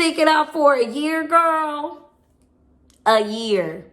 stick it out for a year, girl. A year.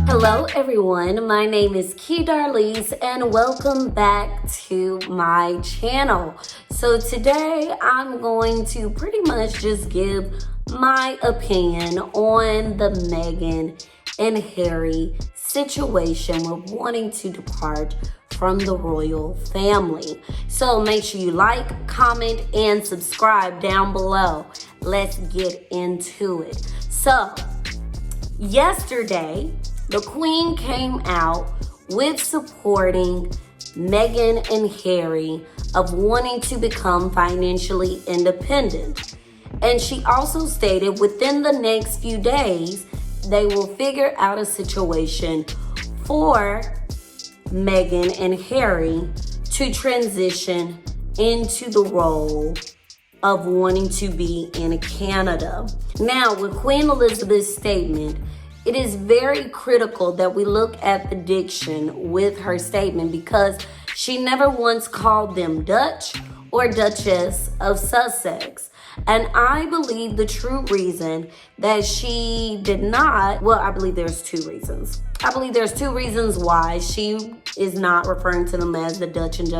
Hello everyone, my name is Darlise and welcome back to my channel. So today I'm going to pretty much just give my opinion on the Meghan and Harry situation with wanting to depart from the royal family. So make sure you like, comment, and subscribe down below. Let's get into it. So yesterday, the Queen came out with supporting Meghan and Harry of wanting to become financially independent. And she also stated within the next few days, they will figure out a situation for Meghan and Harry to transition into the role of wanting to be in Canada. Now, with Queen Elizabeth's statement, it is very critical that we look at the diction with her statement because she never once called them Dutch or Duchess of Sussex. And I believe the true reason that she did not, well, I believe there's two reasons. I believe there's two reasons why she is not referring to them as the Dutch and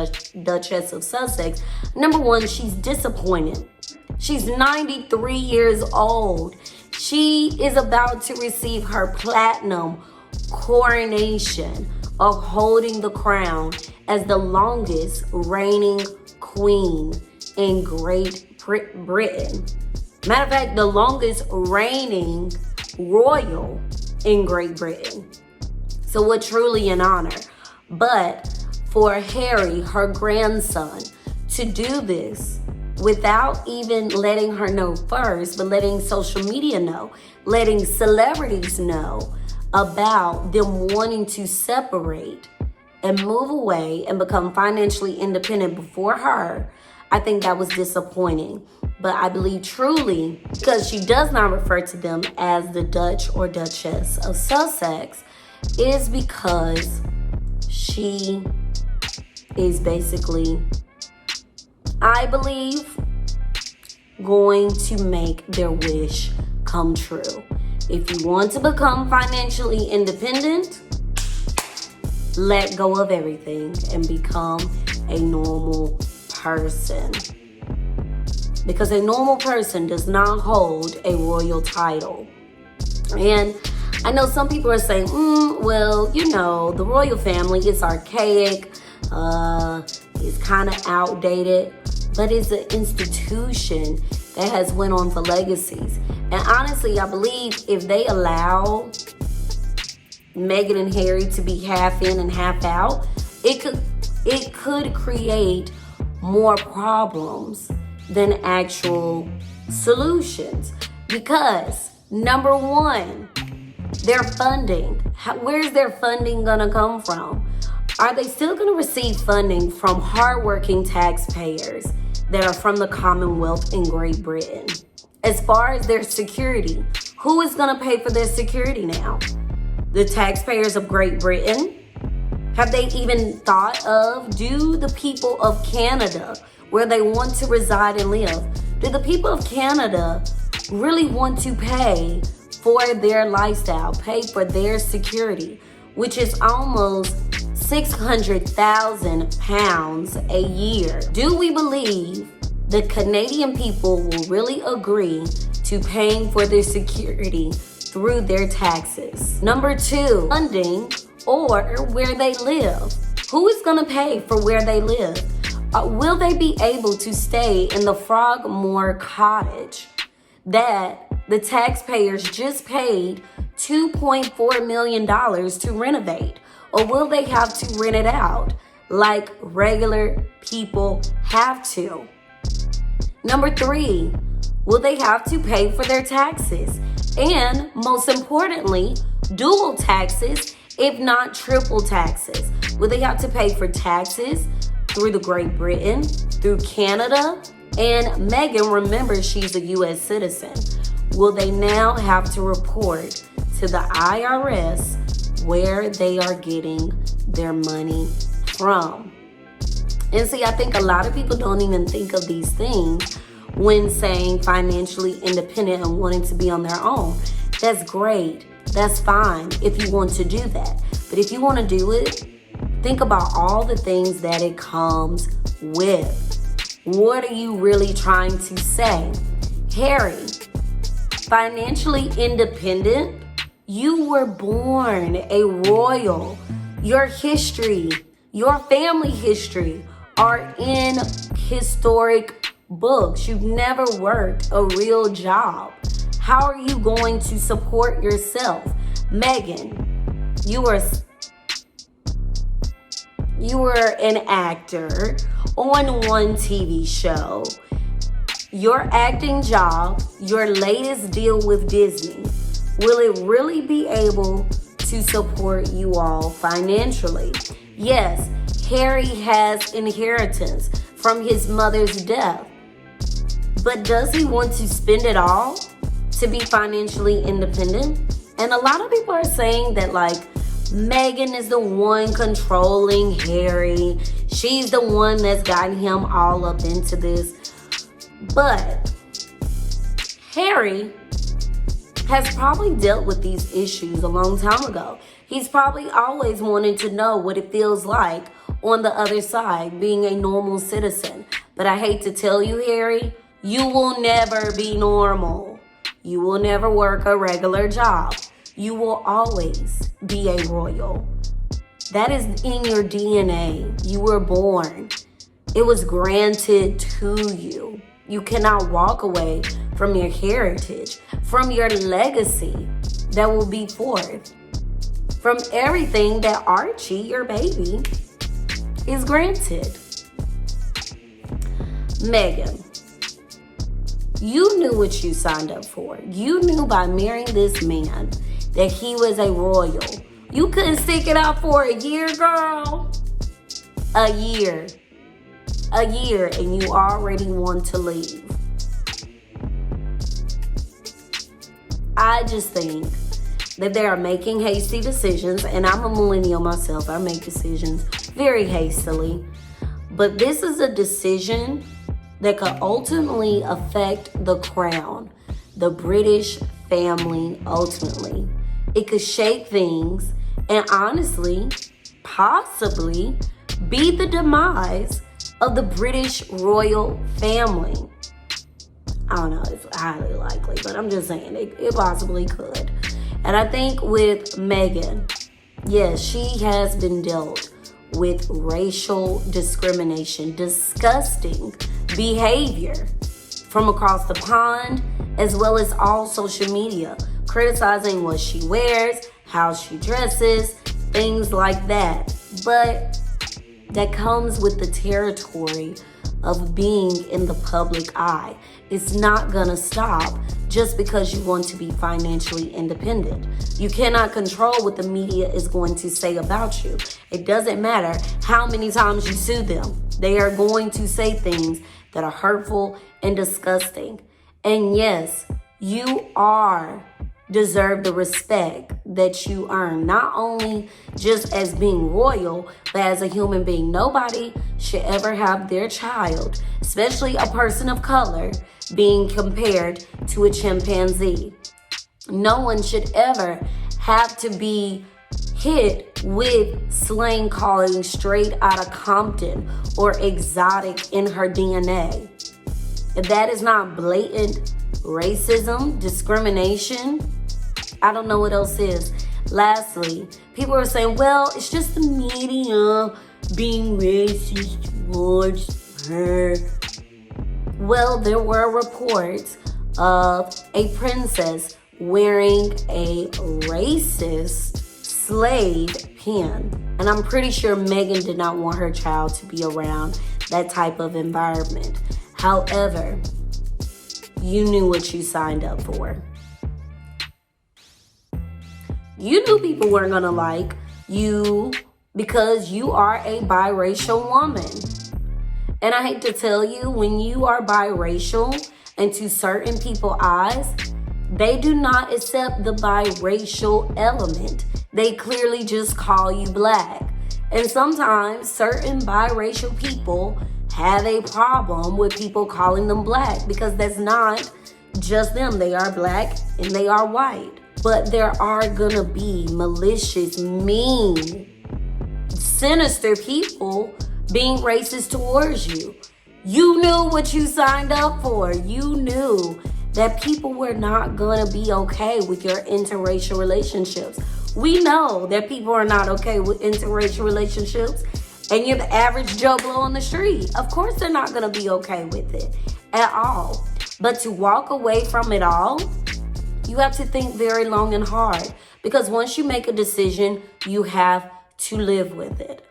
Duchess of Sussex. Number one, she's disappointed. She's 93 years old. She is about to receive her platinum coronation of holding the crown as the longest reigning queen in Great Britain. Matter of fact, the longest reigning royal in Great Britain. So what truly an honor. But for Harry, her grandson, to do this without even letting her know first, but letting social media know, letting celebrities know about them wanting to separate and move away and become financially independent before her, I think that was disappointing. But I believe truly, because she does not refer to them as the Dutch or Duchess of Sussex, is because she is basically, I believe, going to make their wish come true. If you want to become financially independent, let go of everything and become a normal person. Because a normal person does not hold a royal title. And I know some people are saying, well, you know, the royal family is archaic, it's kind of outdated, but it's an institution that has went on for legacies. And honestly, I believe if they allow Meghan and Harry to be half in and half out, it could create more problems than actual solutions. Because number one, their funding. Where's their funding gonna come from? Are they still gonna receive funding from hardworking taxpayers that are from the Commonwealth in Great Britain? As far as their security, who is gonna pay for their security now? The taxpayers of Great Britain? Have they even thought of, do the people of Canada, where they want to reside and live, do the people of Canada really want to pay for their lifestyle, pay for their security, which is almost £600,000 a year? Do we believe the Canadian people will really agree to paying for their security through their taxes? Number two, funding or where they live. Who is going to pay for where they live? Will they be able to stay in the Frogmore cottage that the taxpayers just paid $2.4 million to renovate? Or will they have to rent it out like regular people have to? Number three, will they have to pay for their taxes? And most importantly, dual taxes, if not triple taxes. Will they have to pay for taxes through the Great Britain, through Canada, And Meghan, remember, she's a U.S. citizen. Will they now have to report to the IRS where they are getting their money from? And see, I think a lot of people don't even think of these things when saying financially independent and wanting to be on their own. That's great. That's fine if you want to do that. But if you want to do it, think about all the things that it comes with. What are you really trying to say? Harry, financially independent, you were born a royal. Your history, your family history are in historic books. You've never worked a real job. How are you going to support yourself? Meghan, you were an actor on one TV show. Your acting job, your latest deal with Disney, will it really be able to support you all financially? Yes, Harry has inheritance from his mother's death. But does he want to spend it all to be financially independent? And a lot of people are saying that, like, Meghan is the one controlling Harry. She's the one that's gotten him all up into this. But Harry has probably dealt with these issues a long time ago. He's probably always wanted to know what it feels like on the other side, being a normal citizen. But I hate to tell you, Harry, you will never be normal. You will never work a regular job. You will always be a royal. That is in your DNA. You were born. It was granted to you. You cannot walk away from your heritage, from your legacy that will be forth, from everything that Archie, your baby, is granted. Meghan, you knew what you signed up for. You knew by marrying this man that he was a royal. You couldn't stick it out for a year, girl. A year, and you already want to leave. I just think that they are making hasty decisions, and I'm a millennial myself. I make decisions very hastily. But this is a decision that could ultimately affect the crown, the British family ultimately. It could shake things and honestly, possibly be the demise of the British royal family. I don't know, it's highly likely, but I'm just saying it possibly could. And I think with Meghan, yes, she has been dealt with racial discrimination, disgusting behavior from across the pond, as well as all social media, criticizing what she wears, how she dresses, things like that. But that comes with the territory of being in the public eye. It's not gonna stop just because you want to be financially independent. You cannot control what the media is going to say about you. It doesn't matter how many times you sue them. They are going to say things that are hurtful and disgusting. And yes, you deserve the respect that you earn, not only just as being royal, but as a human being. Nobody should ever have their child, especially a person of color, being compared to a chimpanzee. No one should ever have to be hit with slang calling straight out of Compton or exotic in her DNA. If that is not blatant racism, discrimination, I don't know what else is. Lastly, people are saying, well, it's just the media being racist towards her. Well, there were reports of a princess wearing a racist slave pin. And I'm pretty sure Meghan did not want her child to be around that type of environment. However, you knew what you signed up for. You knew people weren't gonna like you because you are a biracial woman. And I hate to tell you, when you are biracial, and to certain people's eyes, they do not accept the biracial element. They clearly just call you black. And sometimes certain biracial people have a problem with people calling them black because that's not just them. They are black and they are white. But there are gonna be malicious, mean, sinister people being racist towards you. You knew what you signed up for. You knew that people were not gonna be okay with your interracial relationships. We know that people are not okay with interracial relationships, and you're the average Joe Blow on the street. Of course they're not gonna be okay with it at all. But to walk away from it all, you have to think very long and hard, because once you make a decision, you have to live with it.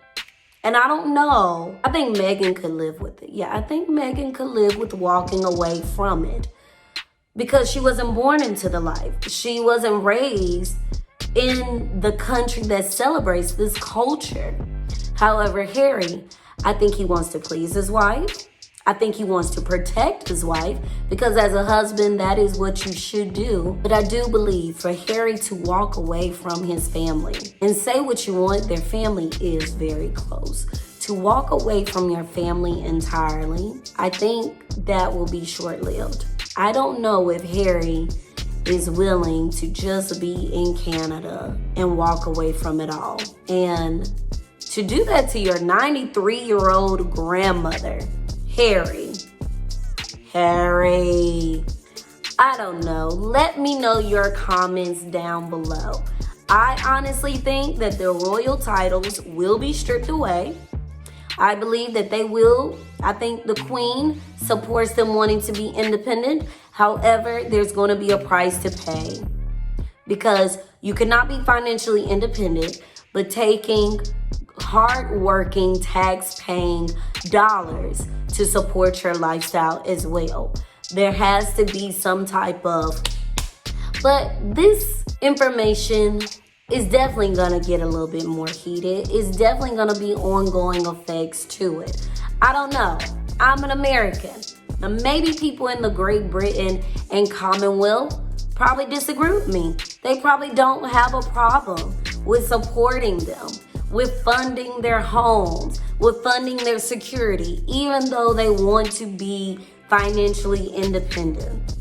And I don't know, I think Meghan could live with it. Yeah, I think Meghan could live with walking away from it, because she wasn't born into the life. She wasn't raised in the country that celebrates this culture. However, Harry, I think he wants to please his wife. I think he wants to protect his wife, because as a husband, that is what you should do. But I do believe for Harry to walk away from his family, and say what you want, their family is very close. To walk away from your family entirely, I think that will be short-lived. I don't know if Harry is willing to just be in Canada and walk away from it all. And to do that to your 93-year-old grandmother, Harry, I don't know. Let me know your comments down below. I honestly think that the royal titles will be stripped away. I believe that they will. I think the Queen supports them wanting to be independent. However, there's going to be a price to pay, because you cannot be financially independent but taking hard-working, tax-paying dollars to support your lifestyle as well. There has to be some type of, but this information is definitely gonna get a little bit more heated. It's definitely gonna be ongoing effects to it. I don't know. I'm an American. Now, maybe people in the Great Britain and Commonwealth probably disagree with me. They probably don't have a problem with supporting them, with funding their homes, with funding their security, even though they want to be financially independent,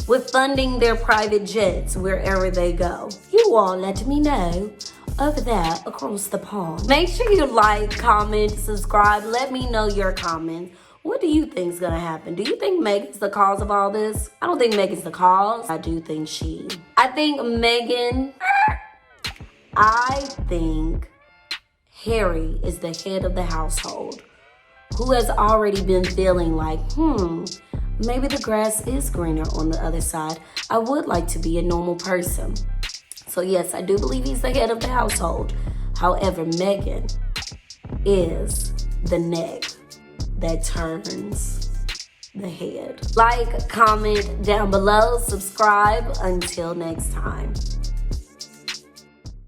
with funding their private jets wherever they go. You all let me know over there across the pond. Make sure you like, comment, subscribe. Let me know your comments. What do you think is gonna happen? Do you think Meghan's the cause of all this? I don't think Meghan's the cause. I do think I think Meghan, I think Harry is the head of the household, who has already been feeling like, maybe the grass is greener on the other side. I would like to be a normal person. So yes, I do believe he's the head of the household. However, Meghan is the neck that turns the head. Like, comment down below, subscribe. Until next time.